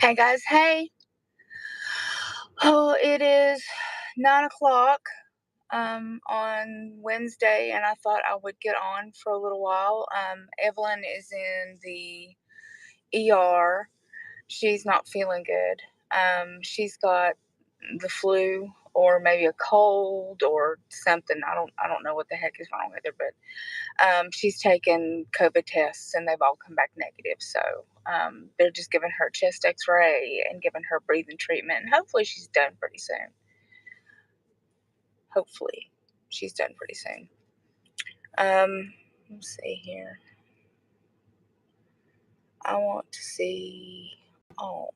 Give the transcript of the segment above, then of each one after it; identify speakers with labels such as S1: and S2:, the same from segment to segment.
S1: Hey guys, hey. Oh, it is 9 o'clock on Wednesday, and I thought I would get on for a little while. Evelyn is in the ER. She's not feeling good. She's got the flu or maybe a cold or something. I don't know what the heck is wrong with her, but she's taken COVID tests and they've all come back negative. So they're just giving her chest x-ray and giving her breathing treatment. And hopefully she's done pretty soon. Hopefully she's done pretty soon. Let's see here. I want to see. Oh.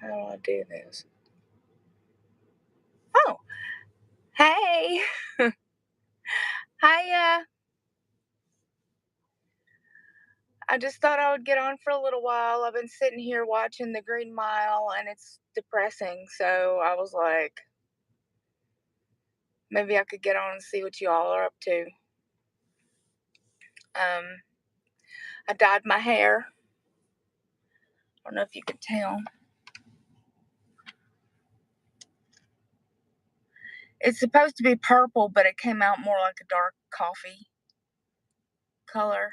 S1: How do I do this? Oh. Hey. Hiya. I just thought I would get on for a little while. I've been sitting here watching the Green Mile and it's depressing. So I was like, maybe I could get on and see what you all are up to. I dyed my hair. I don't know if you can tell. It's supposed to be purple, but it came out more like a dark coffee color.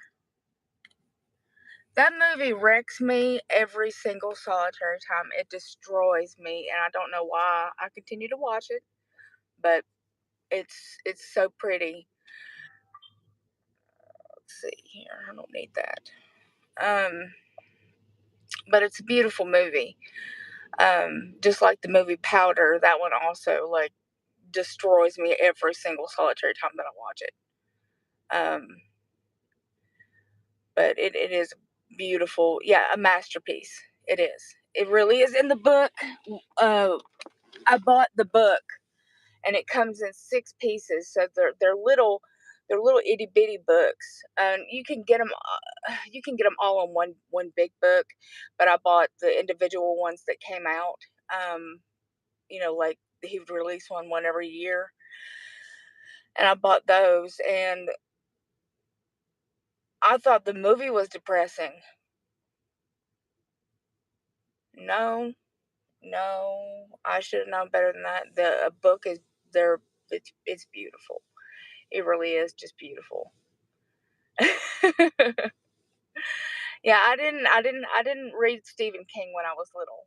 S1: That movie wrecks me every single solitary time. It destroys me, and I don't know why I continue to watch it, but it's so pretty. Let's see here. I don't need that. But it's a beautiful movie. Just like the movie Powder, that one also like destroys me every single solitary time that I watch it. But it is beautiful. Yeah, a masterpiece. It is. It really is. In the book, I bought the book, and it comes in 6 pieces. So they're little itty bitty books. You can get them. You can get them all in one big book, but I bought the individual ones that came out. Like he would release one every year, and I bought those. And I thought the movie was depressing. No, I should have known better than that. The book is there. It's beautiful. It really is just beautiful. Yeah, I didn't read Stephen King when I was little.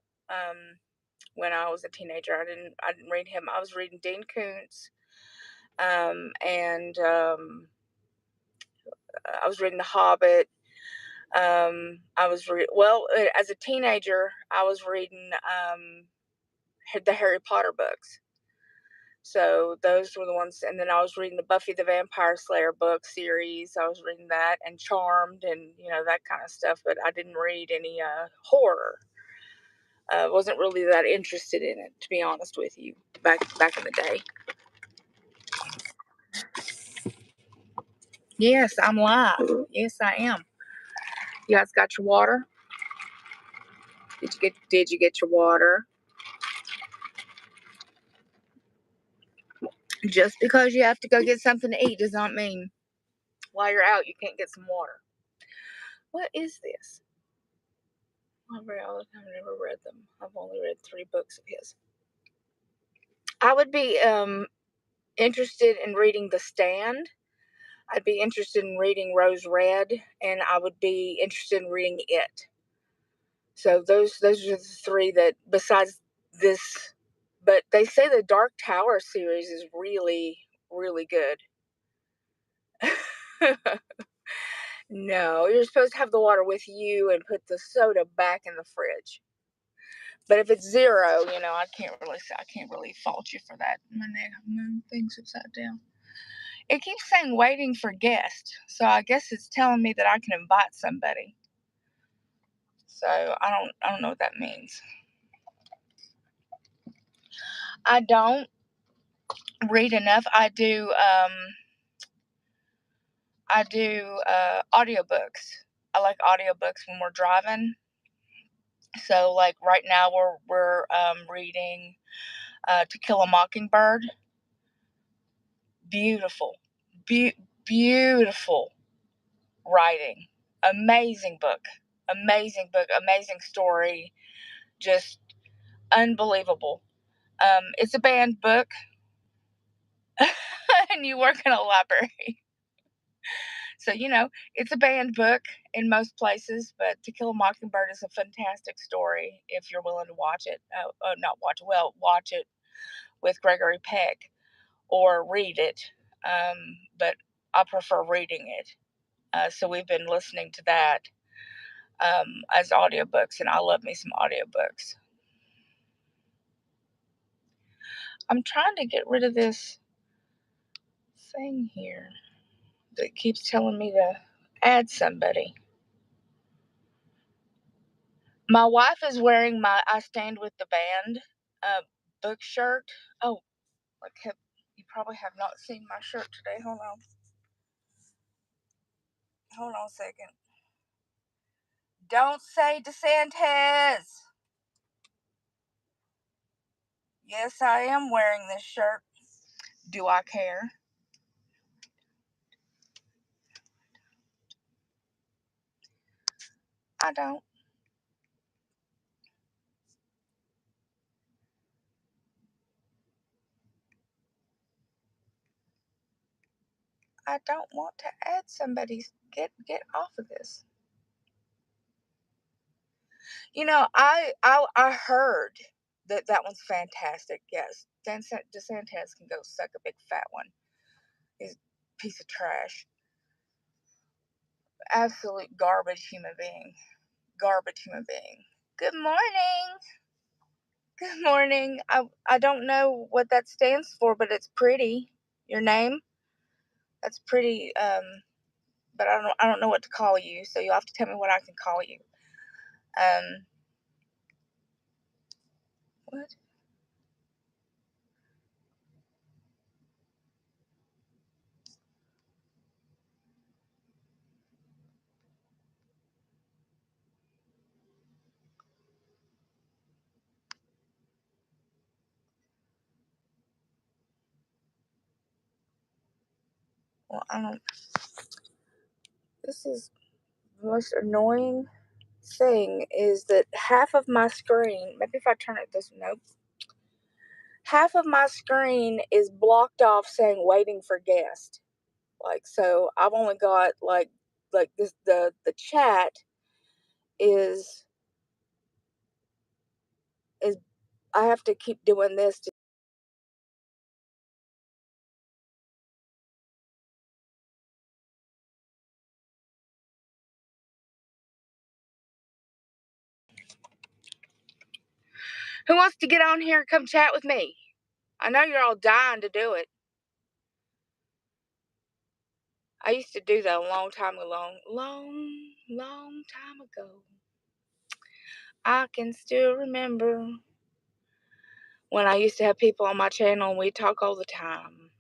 S1: When I was a teenager, I didn't read him. I was reading Dean Koontz, and I was reading The Hobbit. As a teenager, I was reading the Harry Potter books. So those were the ones, and then I was reading the Buffy the Vampire Slayer book series. I was reading that and Charmed and that kind of stuff, but I didn't read any horror. Wasn't really that interested in it, to be honest with you, back in the day. Yes, I'm live. Yes, I am. You guys got your water? Did you get your water? Just because you have to go get something to eat does not mean while you're out you can't get some water. What is this? I've never read them. I've only read 3 books of his. I would be interested in reading The Stand. I'd be interested in reading Rose Red, and I would be interested in reading It. So those are the 3 that, besides this, but they say the Dark Tower series is really, really good. No, you're supposed to have the water with you and put the soda back in the fridge. But if it's 0, I can't really fault you for that. My thing's upside down. It keeps saying waiting for guests, so I guess it's telling me that I can invite somebody. So I don't know what that means. I don't read enough. I do audiobooks. I like audiobooks when we're driving. So like right now we're reading To Kill a Mockingbird. Beautiful. Beautiful. writing. Amazing book. Amazing book. Amazing story. Just unbelievable. It's a banned book. And you work in a library. So, it's a banned book in most places, but To Kill a Mockingbird is a fantastic story if you're willing to watch it. Not watch it, well, watch it with Gregory Peck or read it. But I prefer reading it. So we've been listening to that as audiobooks, and I love me some audiobooks. I'm trying to get rid of this thing here that keeps telling me to add somebody. My wife is wearing my I Stand with the Band book shirt. Oh, you probably have not seen my shirt today. Hold on. Hold on a second. Don't say DeSantis. Yes, I am wearing this shirt. Do I care? I don't. I don't want to add somebody. Get off of this. I heard that one's fantastic. Yes, DeSantis can go suck a big fat one. He's a piece of trash. Absolute garbage human being. Garbage human being. Good morning. Good morning. I don't know what that stands for, but it's pretty. Your name? That's pretty. But I don't know what to call you, so you'll have to tell me what I can call you. What? Well, I don't. This is the most annoying thing is that half of my screen. Maybe if I turn it this. Nope. Half of my screen is blocked off saying waiting for guest. So I've only got like this the chat is I have to keep doing this. Who wants to get on here and come chat with me? I know you're all dying to do it. I used to do that a long time ago. I can still remember when I used to have people on my channel and we'd talk all the time.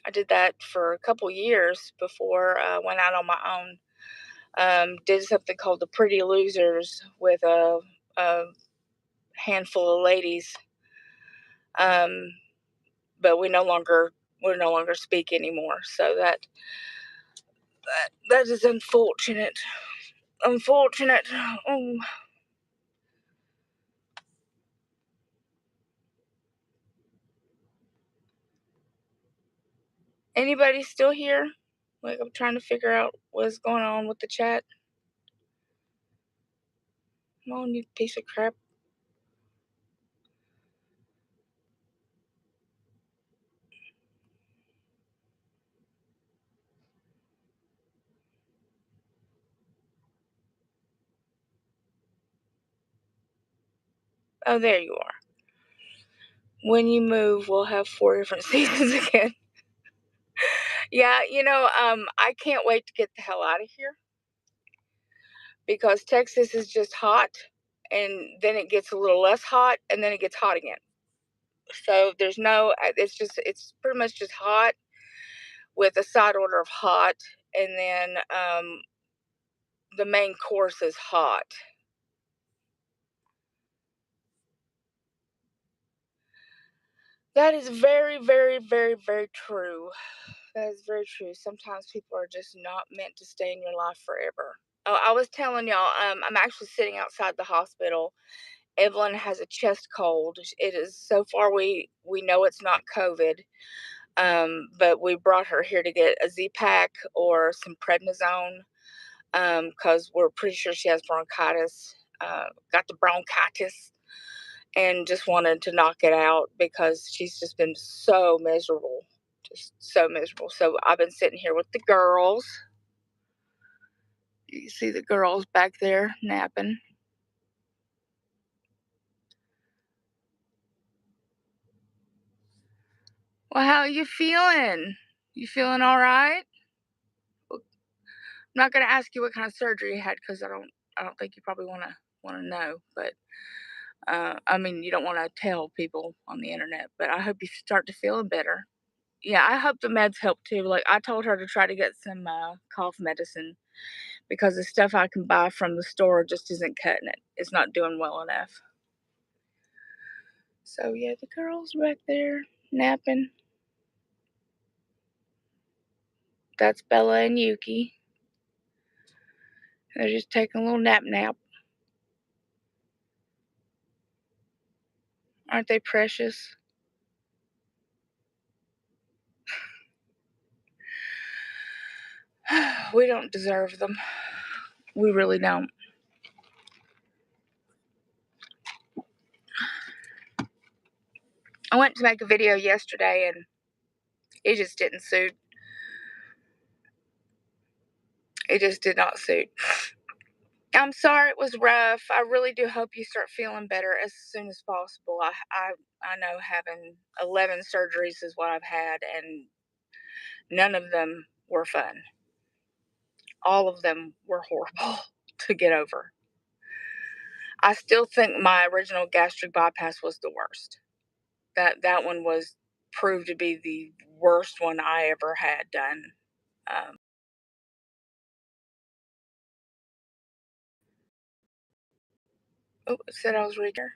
S1: I did that for a couple years before I went out on my own. Did something called the Pretty Losers with a handful of ladies. But we're no longer speak anymore. So that is unfortunate. Unfortunate. Oh. Anybody still here? I'm trying to figure out what's going on with the chat. Come on, you piece of crap. Oh, there you are. When you move, we'll have 4 different seasons again. Yeah, I can't wait to get the hell out of here. Because Texas is just hot, and then it gets a little less hot, and then it gets hot again. So it's pretty much just hot with a side order of hot, and then the main course is hot. That is very, very, very, very true. That is very true. Sometimes people are just not meant to stay in your life forever. Oh, I was telling y'all, I'm actually sitting outside the hospital. Evelyn has a chest cold. It is, so far we know it's not COVID. But we brought her here to get a Z-Pack or some prednisone, because we're pretty sure she has bronchitis. Got the bronchitis, and just wanted to knock it out because she's just been so miserable. Just so miserable. So I've been sitting here with the girls. You see the girls back there napping. Well, how are you feeling? You feeling all right? I'm not gonna ask you what kind of surgery you had, because I don't think you probably wanna know. But I mean, you don't want to tell people on the internet. But I hope you start to feeling better. Yeah, I hope the meds help too. Like, I told her to try to get some cough medicine, because the stuff I can buy from the store just isn't cutting it. It's not doing well enough. So yeah, the girls back there napping. That's Bella and Yuki. They're just taking a little nap. Aren't they precious? We don't deserve them. We really don't. I went to make a video yesterday and it just didn't suit. It just did not suit. I'm sorry it was rough. I really do hope you start feeling better as soon as possible. I know having 11 surgeries is what I've had, and none of them were fun. All of them were horrible to get over. I still think my original gastric bypass was the worst. That one was proved to be the worst one I ever had done. Oh, it said I was right here.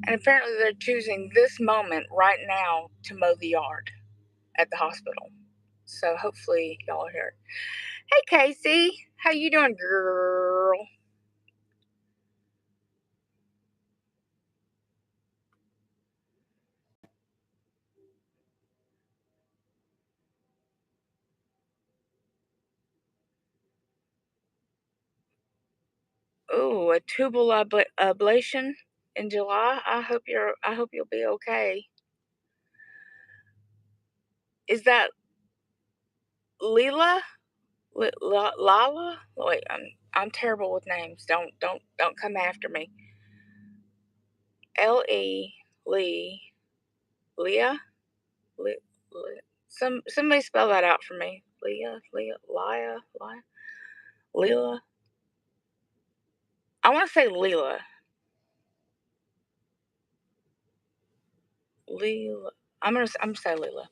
S1: And apparently they're choosing this moment right now to mow the yard at the hospital. So hopefully y'all are here. Hey Casey, how you doing, girl? Ooh, a tubal ablation in July. I hope you'll be okay. Is that Leela? Lala? Wait, I'm terrible with names. Don't come after me. L-E Lee Leah? Somebody spell that out for me. Leah, Leah. Leela. I want to say Leela. Leela. I'm gonna say Leela.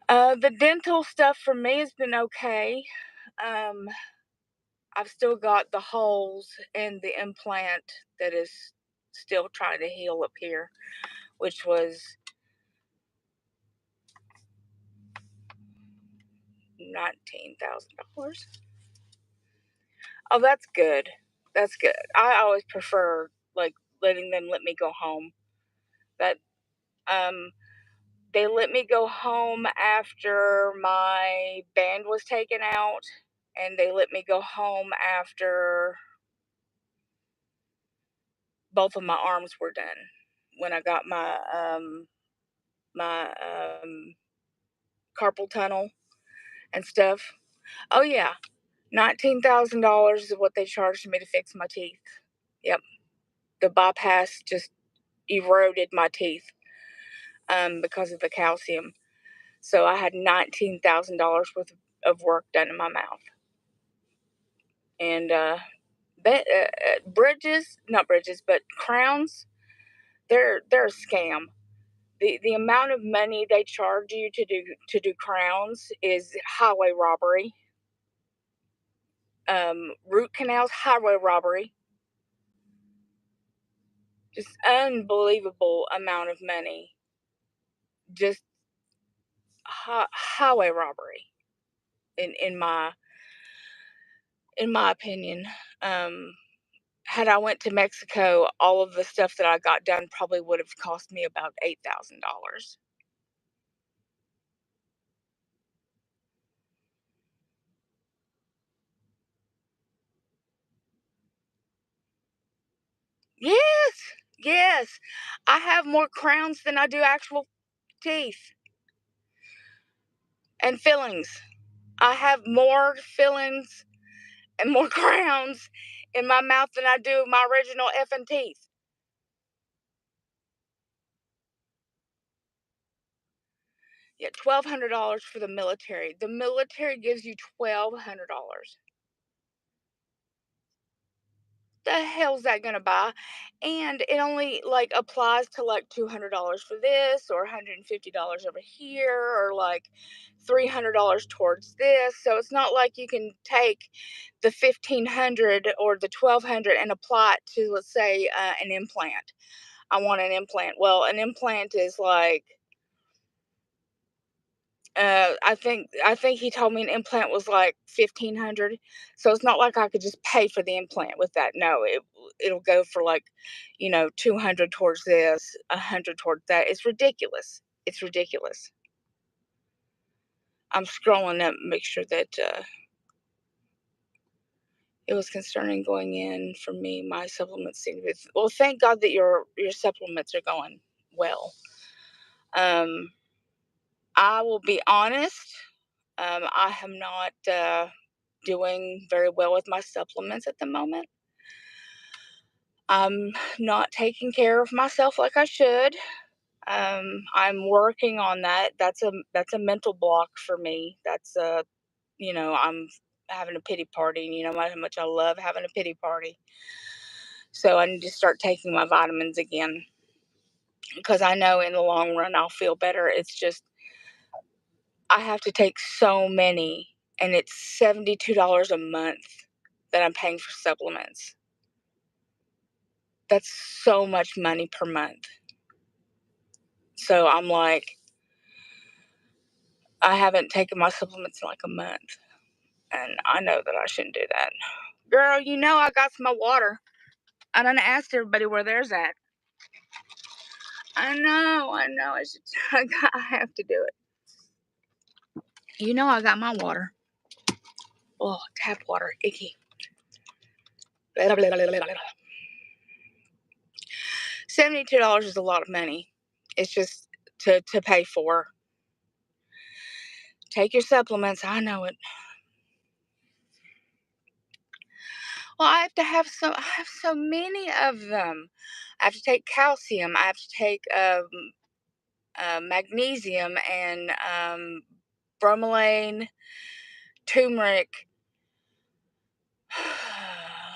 S1: The dental stuff for me has been okay. I've still got the holes in the implant that is still trying to heal up here, which was $19,000. Oh, that's good. That's good. I always prefer, like, letting them let me go home. That they let me go home after my band was taken out, and they let me go home after both of my arms were done. When I got my carpal tunnel and stuff. Oh yeah, $19,000 is what they charged me to fix my teeth. Yep, the bypass just eroded my teeth because of the calcium. So I had $19,000 worth of work done in my mouth. And not bridges, but crowns, they're a scam. The amount of money they charge you to do crowns is highway robbery. Root canals, highway robbery. Just unbelievable amount of money. Just highway robbery, in my opinion. Um, had I went to Mexico, all of the stuff that I got done probably would have cost me about $8,000. Yes, yes. I have more crowns than I do actual teeth and fillings. I have more fillings and more crowns in my mouth than I do my original effing teeth. Yeah, $1,200 for the military. The military gives you $1,200. The hell's that gonna buy? And it only like applies to like $200 for this, or $150 over here, or like $300 towards this. So it's not like you can take the 1,500 or the 1,200 and apply it to, let's say, an implant. I want an implant. Well, an implant is like, I think he told me an implant was like 1,500. So it's not like I could just pay for the implant with that. No, it'll go for like, 200 towards this, 100 towards that. It's ridiculous. It's ridiculous. I'm scrolling up, make sure that it was concerning going in for me. My supplements seem to be, well. Thank God that your supplements are going well. Um, I will be honest. I am not doing very well with my supplements at the moment. I'm not taking care of myself like I should. I'm working on that. That's a mental block for me. I'm having a pity party, and you know how much I love having a pity party. So I need to start taking my vitamins again, because I know in the long run I'll feel better. It's just I have to take so many, and it's $72 a month that I'm paying for supplements. That's so much money per month. So I'm like, I haven't taken my supplements in like a month. And I know that I shouldn't do that. Girl, I got some water. I done asked everybody where theirs at. I know. I should. I have to do it. I got my water. Oh, tap water, icky. $72 is a lot of money. It's just to pay for. Take your supplements. I know it. Well, I have so many of them. I have to take calcium. I have to take magnesium and bromelain, turmeric.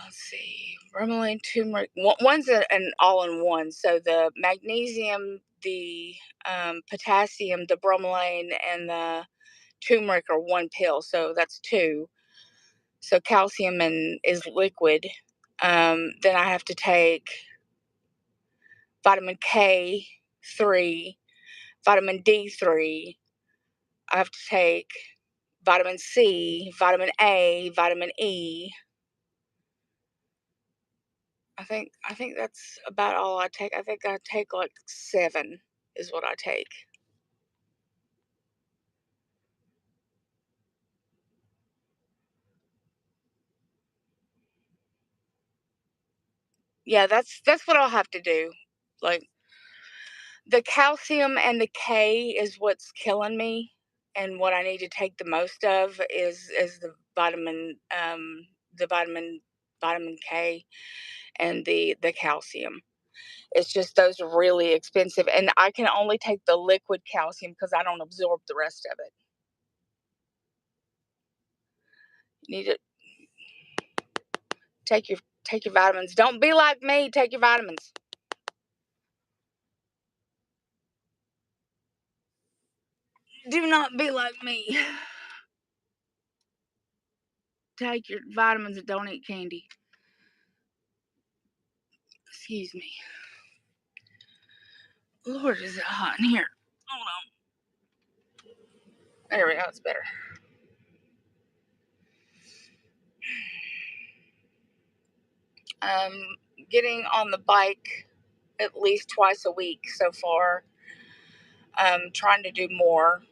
S1: Let's see, bromelain, turmeric. One's an all-in-one. So the magnesium, the potassium, the bromelain, and the turmeric are one pill. So that's two. So calcium is liquid. Then I have to take vitamin K3, vitamin D3. I have to take vitamin C, vitamin A, vitamin E. I think that's about all I take. I think I take like 7 is what I take. Yeah, that's what I'll have to do. Like, the calcium and the K is what's killing me, and what I need to take the most of is the vitamin K and the calcium. It's just those are really expensive, and I can only take the liquid calcium because I don't absorb the rest of it. You need to take your vitamins. Don't be like me. Take your vitamins. Do not be like me. Take your vitamins and don't eat candy. Excuse me. Lord, is it hot in here? Hold on. There we go. It's better. Getting on the bike at least twice a week so far. Trying to do more.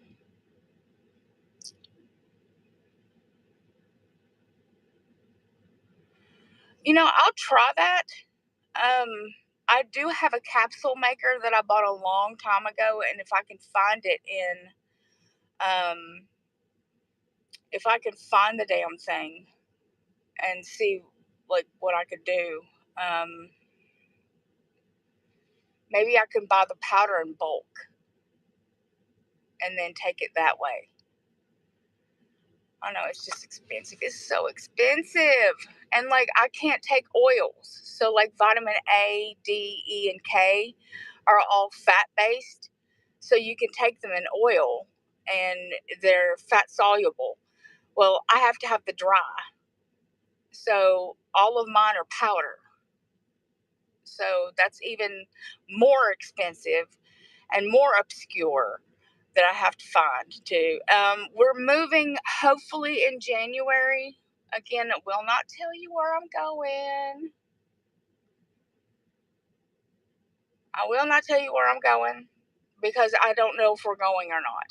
S1: I'll try that. I do have a capsule maker that I bought a long time ago, and if I can find it if I can find the damn thing and see like what I could do, maybe I can buy the powder in bulk and then take it that way. I know it's just expensive. It's so expensive. And like I can't take oils. So like vitamin A, D, E, and K are all fat based. So you can take them in oil and they're fat soluble. Well, I have to have the dry. So all of mine are powder. So that's even more expensive and more obscure that I have to find too. We're moving hopefully in January. Again, it will not tell you where I'm going. I will not tell you where I'm going because I don't know if we're going or not.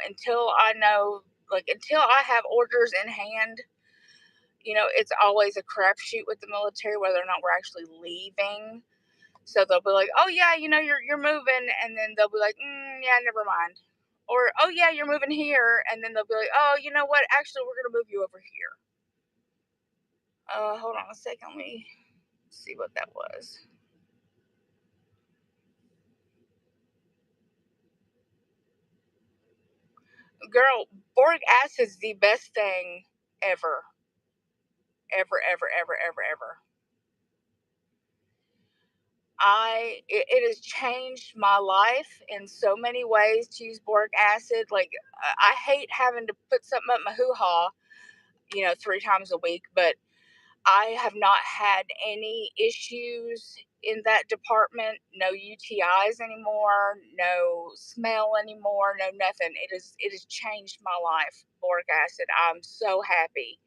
S1: Until I know, until I have orders in hand, it's always a crapshoot with the military whether or not we're actually leaving. So they'll be like, "Oh yeah, you're moving," and then they'll be like, "Yeah, never mind." Or, "Oh yeah, you're moving here," and then they'll be like, "Oh, you know what? Actually, we're gonna move you over here." Hold on a second. Let me see what that was. Girl, boric acid's the best thing ever, ever, ever, ever, ever, ever. It has changed my life in so many ways to use boric acid. Like I hate having to put something up my hoo ha, 3 times a week, but I have not had any issues in that department. No UTIs anymore, no smell anymore, no nothing. Has changed my life. Boric acid. I'm so happy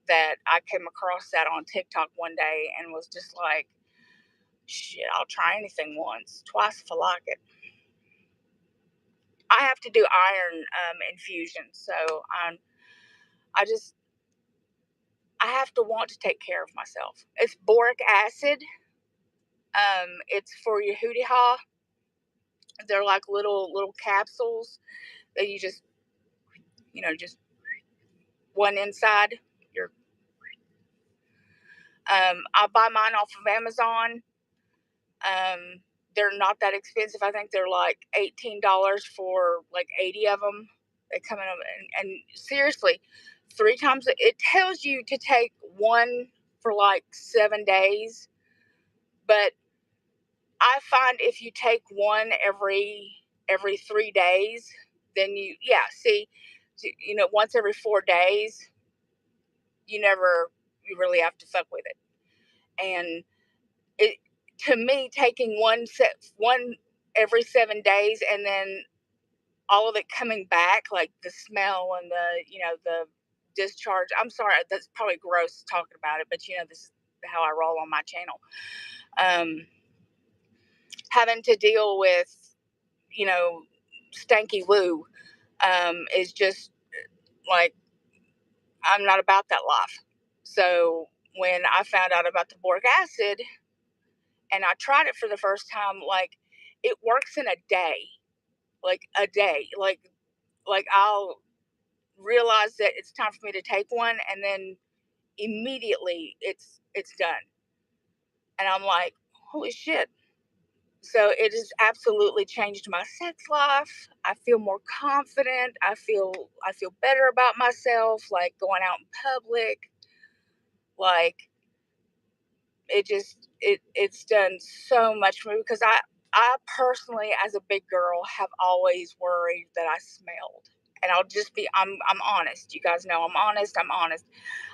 S1: that I came across that on TikTok one day and was just like, shit, I'll try anything once, twice if I like it. I have to do iron infusion, so I just I have to want to take care of myself. It's boric acid. It's for your hootie ha. They're like little capsules that you just one inside. Your I buy mine off of Amazon. Um, they're not that expensive. I think they're like $18 for like 80 of them. They come in and seriously, 3 times. It tells you to take one for like 7 days, but I find if you take one every 3 days, then see, once every 4 days, you really have to fuck with it. And it to me taking one every 7 days and then all of it coming back, like the smell and the discharge. I'm sorry, that's probably gross talking about it, but this is how I roll on my channel. Having to deal with you know, stanky woo is just like, I'm not about that life. So when I found out about the boric acid and I tried it for the first time, like it works in a day, like a day, like I'll realize that it's time for me to take one, and then immediately it's done, and I'm like, holy shit. So it has absolutely changed my sex life. I feel more confident. I feel better about myself, like going out in public. Like it's done so much for me because I personally, as a big girl, have always worried that I smelled. And I'll just be I'm honest. You guys know I'm honest.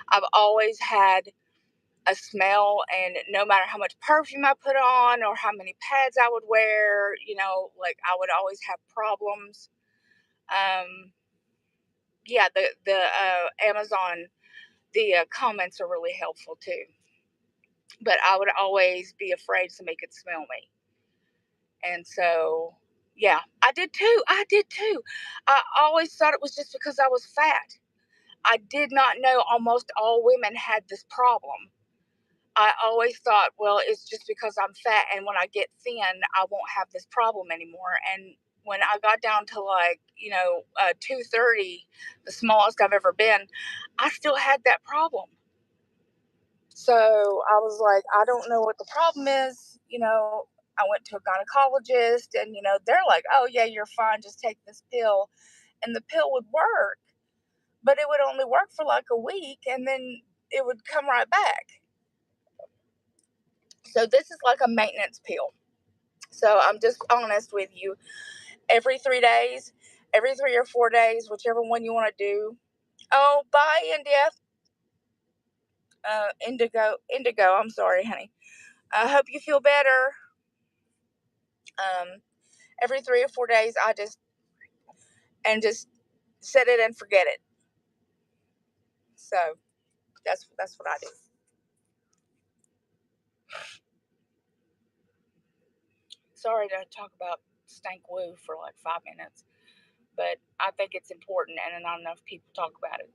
S1: I've always had a smell, and no matter how much perfume I put on or how many pads I would wear, like I would always have problems. Yeah, the Amazon, the comments are really helpful too. But I would always be afraid somebody could smell me. And so, yeah, I did too. I always thought it was just because I was fat. I did not know almost all women had this problem. I always thought, well, it's just because I'm fat, and when I get thin, I won't have this problem anymore. And when I got down to 230, the smallest I've ever been, I still had that problem. So I was like, I don't know what the problem is. I went to a gynecologist, and, they're like, oh, yeah, you're fine. Just take this pill. And the pill would work, but it would only work for like a week, and then it would come right back. So this is like a maintenance pill. So I'm just honest with you. Every 3 days, every 3 or 4 days, whichever one you want to do. Oh, bye, India. Indigo. I'm sorry, honey. I hope you feel better. Every 3 or 4 days, I just set it and forget it. So that's what I do. Sorry to talk about stank woo for like 5 minutes, but I think it's important, and not enough people talk about it.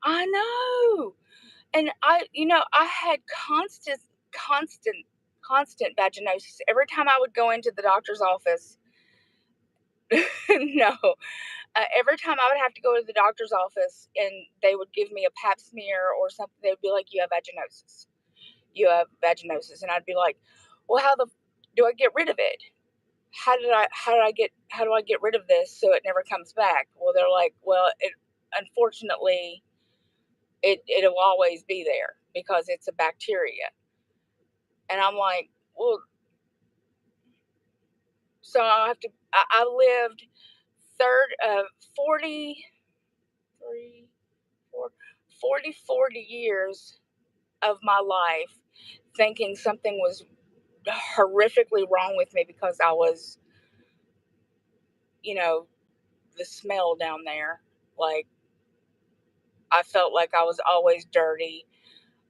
S1: I know. And I had constant vaginosis. Every time I would go into the doctor's office, no, every time I would have to go to the doctor's office and they would give me a pap smear or something, they would be like, you have vaginosis. You have vaginosis. And I'd be like, well, how do I get rid of it? How do I get rid of this so it never comes back? Well, they're like, well, unfortunately, it'll always be there because it's a bacteria. And I'm like, well, so I lived 40 years of my life thinking something was horrifically wrong with me because I was, the smell down there. Like, I felt like I was always dirty.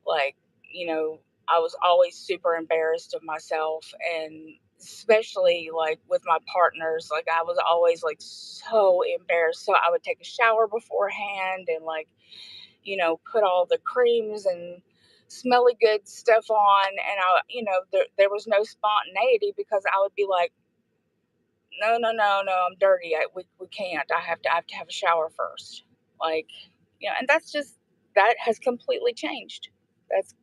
S1: Like, I was always super embarrassed of myself, and especially like with my partners, like I was always like so embarrassed. So I would take a shower beforehand and like, put all the creams and smelly good stuff on, and there was no spontaneity because I would be like, no, no, no, no, I'm dirty. We can't. I have to have a shower first. Like, and that has completely changed. That's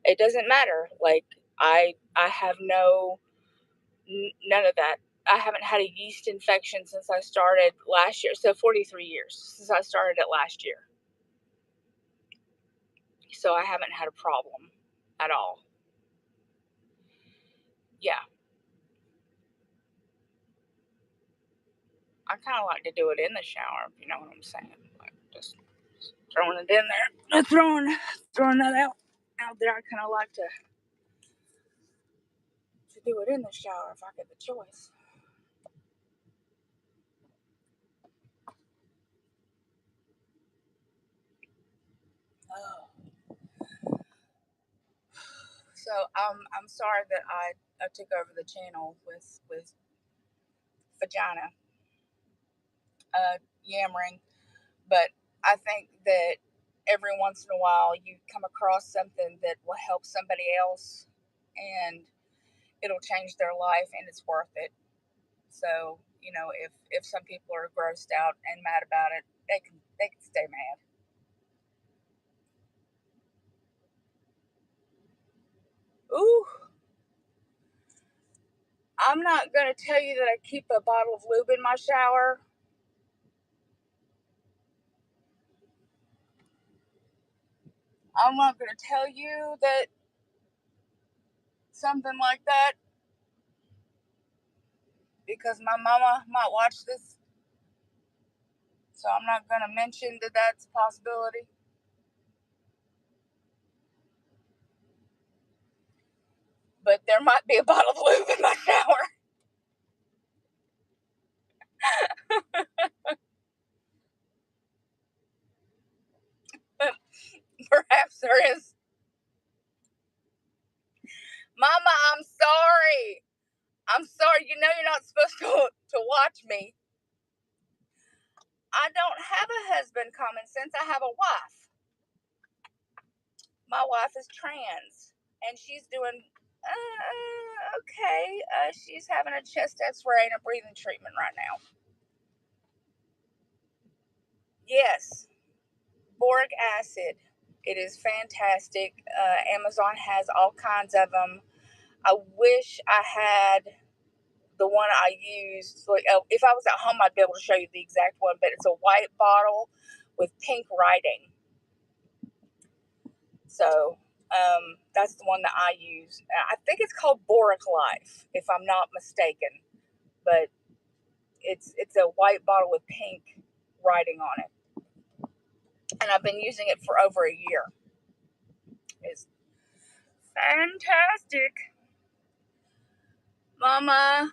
S1: It doesn't matter. Like, I have none of that. I haven't had a yeast infection since I started last year. So 43 years since I started it last year. So I haven't had a problem at all. Yeah. I kind of like to do it in the shower, if you know what I'm saying. Like, just throwing it in there. Throwing that out there. I kind of like to do it in the shower if I get the choice. Oh. So I'm sorry that I took over the channel with vagina yammering, but I think that every once in a while you come across something that will help somebody else, and it'll change their life, and it's worth it. So, if some people are grossed out and mad about it, they can stay mad. Ooh, I'm not gonna tell you that I keep a bottle of lube in my shower. I'm not gonna tell you that something like that because my mama might watch this. So I'm not going to mention that that's a possibility. But there might be a bottle of lube in my shower. Perhaps there is. Mama, I'm sorry. I'm sorry. You know you're not supposed to watch me. I don't have a husband, common sense. I have a wife. My wife is trans, and she's doing okay. She's having a chest x-ray and a breathing treatment right now. Yes, boric acid. It is fantastic. Amazon has all kinds of them. I wish I had the one I used. Like, if I was at home, I'd be able to show you the exact one, but it's a white bottle with pink writing. So that's the one that I use. I think it's called Boric Life, if I'm not mistaken. But it's a white bottle with pink writing on it. And I've been using it for over a year. It's fantastic. Mama,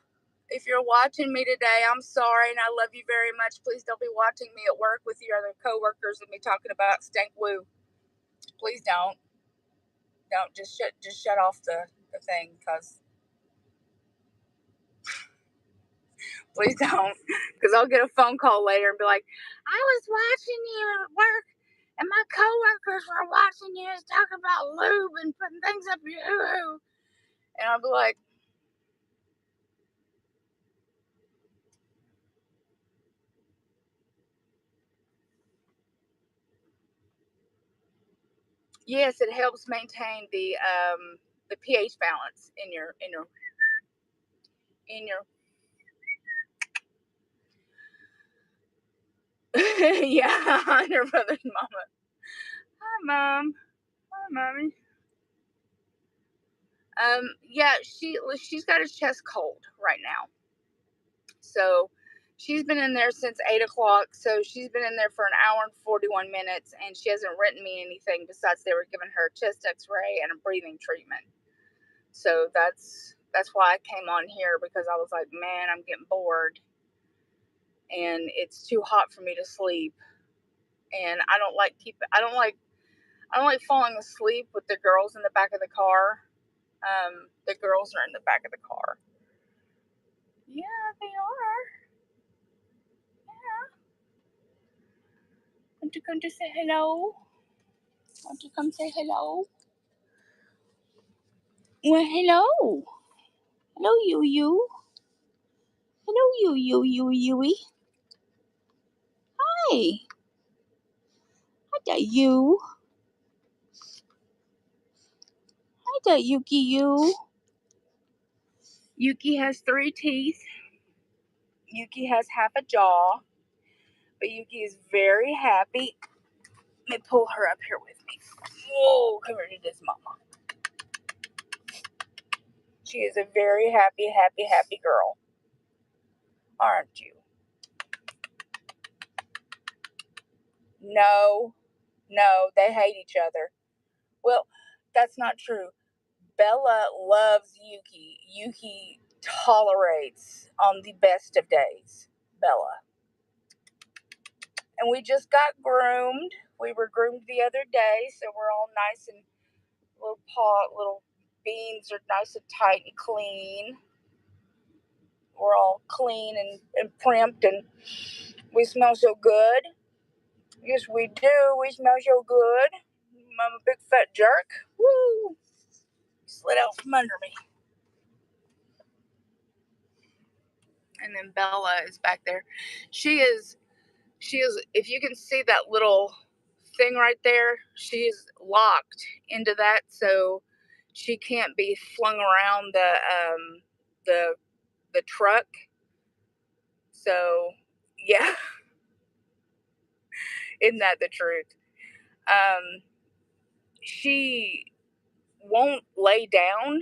S1: if you're watching me today, I'm sorry and I love you very much. Please don't be watching me at work with your other coworkers and me talking about stank woo. Please don't. Don't just shut off the thing, because please don't, because I'll get a phone call later and be like, I was watching you at work and my coworkers were watching you talk about lube and putting things up your hoo-hoo. And I'll be like, yes, it helps maintain the pH balance in your yeah, on your brother's mama. Hi, Mom. Hi, Mommy. Yeah, she's got a chest cold right now. So she's been in there since 8 o'clock. So she's been in there for an hour and 41 minutes, and she hasn't written me anything besides they were giving her a chest x-ray and a breathing treatment. So that's why I came on here, because I was like, man, I'm getting bored and it's too hot for me to sleep. And I don't like falling asleep with the girls in the back of the car. The girls are in the back of the car. Yeah, they are. Yeah. Want to come to say hello? Want to come say hello? Well, hello. Hello, you. Hello, you. Hi. Hi there, you. Hi there, Yuki, you. Yuki has 3 teeth. Yuki has half a jaw. But Yuki is very happy. Let me pull her up here with me. Whoa, come here to this mama. She is a very happy girl. Aren't you? No, they hate each other. Well, that's not true. Bella loves Yuki. Yuki tolerates on the best of days Bella. And we just got groomed. We were groomed the other day, so we're all nice and little beans are nice and tight and clean. We're all clean and primped, and we smell so good. Yes, we do. We smell so good. I'm a big fat jerk. Woo! Slid out from under me. And then Bella is back there. She is, if you can see that little thing right there, she is locked into that, so she can't be flung around the truck. So yeah, isn't that the truth? She won't lay down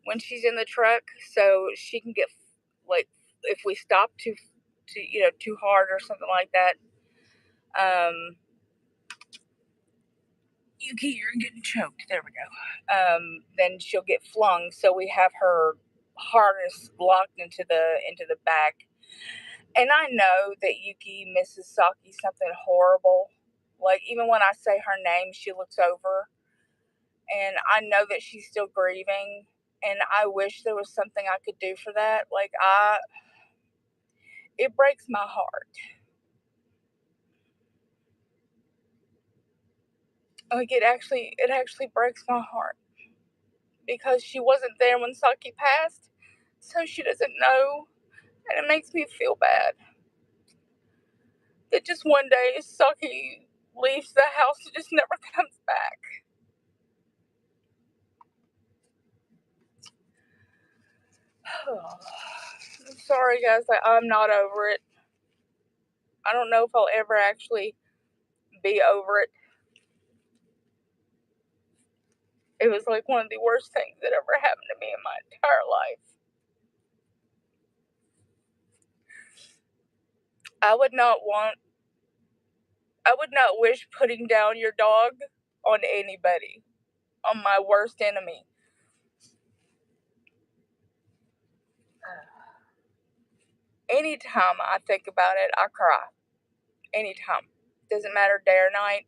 S1: when she's in the truck, so she can get like if we stop too hard or something like that, Yuki, you're getting choked. There we go. Then she'll get flung. So we have her harness locked into the back. And I know that Yuki misses Saki something horrible. Like, even when I say her name, she looks over. And I know that she's still grieving. And I wish there was something I could do for that. Like, it breaks my heart. Like, it actually breaks my heart. Because she wasn't there when Saki passed. So she doesn't know. And it makes me feel bad. That just one day Saki leaves the house and just never comes back. I'm sorry, guys. I'm not over it. I don't know if I'll ever actually be over it. It was like one of the worst things that ever happened to me in my entire life. I would not wish putting down your dog on anybody, on my worst enemy. Anytime I think about it, I cry. Anytime. Doesn't matter day or night.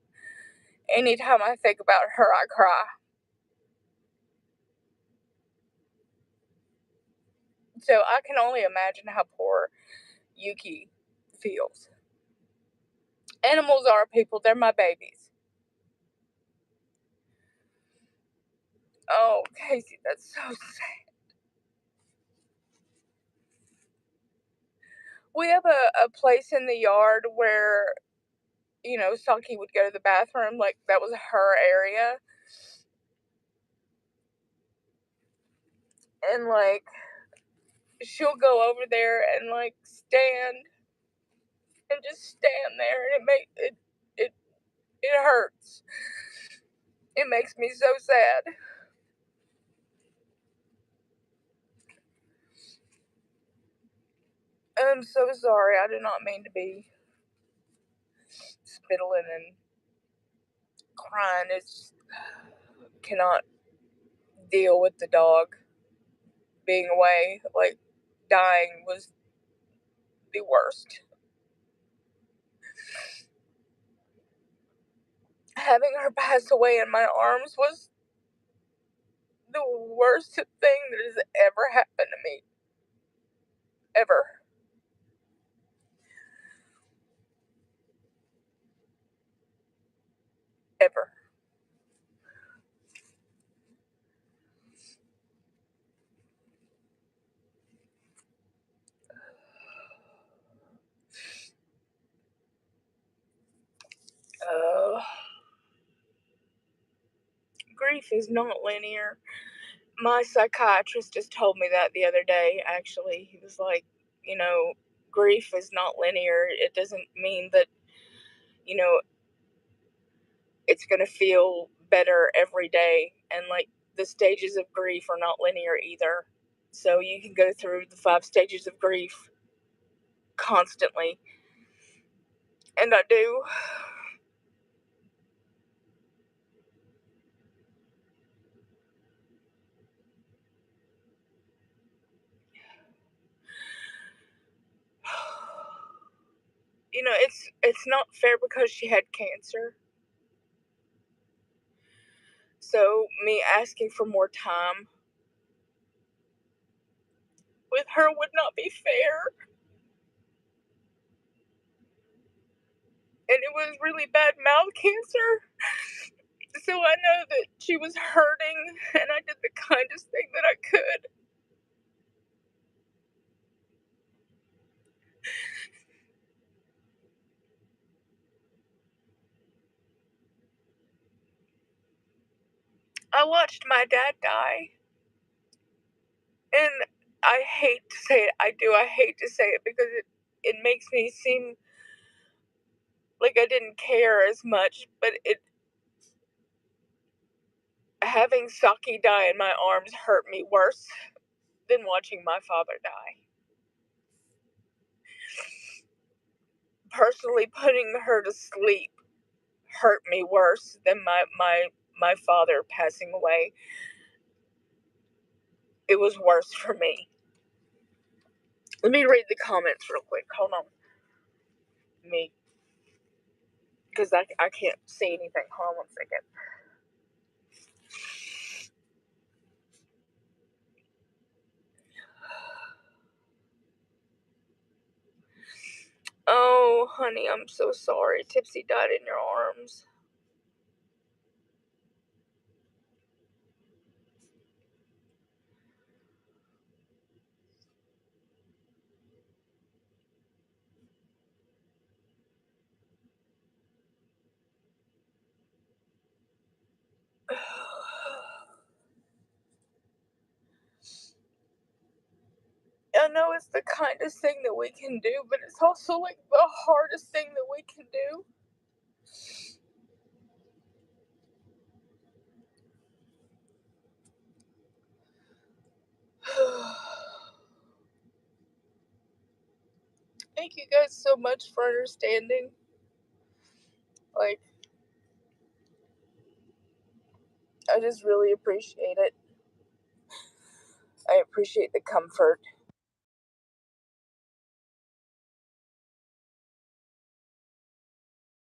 S1: Anytime I think about her, I cry. So I can only imagine how poor Yuki feels. Animals are people. They're my babies. Oh, Casey, that's so sad. We have a place in the yard where, Saki would go to the bathroom. Like, that was her area. And, like, she'll go over there and, like, stand and just stand there. And it hurts. It makes me so sad. I'm so sorry. I did not mean to be spittling and crying. It's cannot deal with the dog being away. Like, dying was the worst. Having her pass away in my arms was the worst thing that has ever happened to me. Ever. Ever. Grief is not linear. My psychiatrist just told me that the other day, actually. He was like, grief is not linear. It doesn't mean that, it's going to feel better every day. And, like, the stages of grief are not linear either. So you can go through the 5 stages of grief constantly. And I do. It's not fair because she had cancer. So me asking for more time with her would not be fair. And it was really bad mouth cancer. So I know that she was hurting, and I did the kindest thing that I could. I watched my dad die. And I hate to say it. I hate to say it because it makes me seem like I didn't care as much, but having Saki die in my arms hurt me worse than watching my father die. personally putting her to sleep hurt me worse than my father passing away. It was worse for me. Let me read the comments real quick. Hold on. Me. Because I can't see anything. Hold on 1 second. Oh, honey, I'm so sorry. Tipsy died in your arms. I know it's the kindest thing that we can do, but it's also like the hardest thing that we can do. Thank you guys so much for understanding. Like, I just really appreciate it. I appreciate the comfort.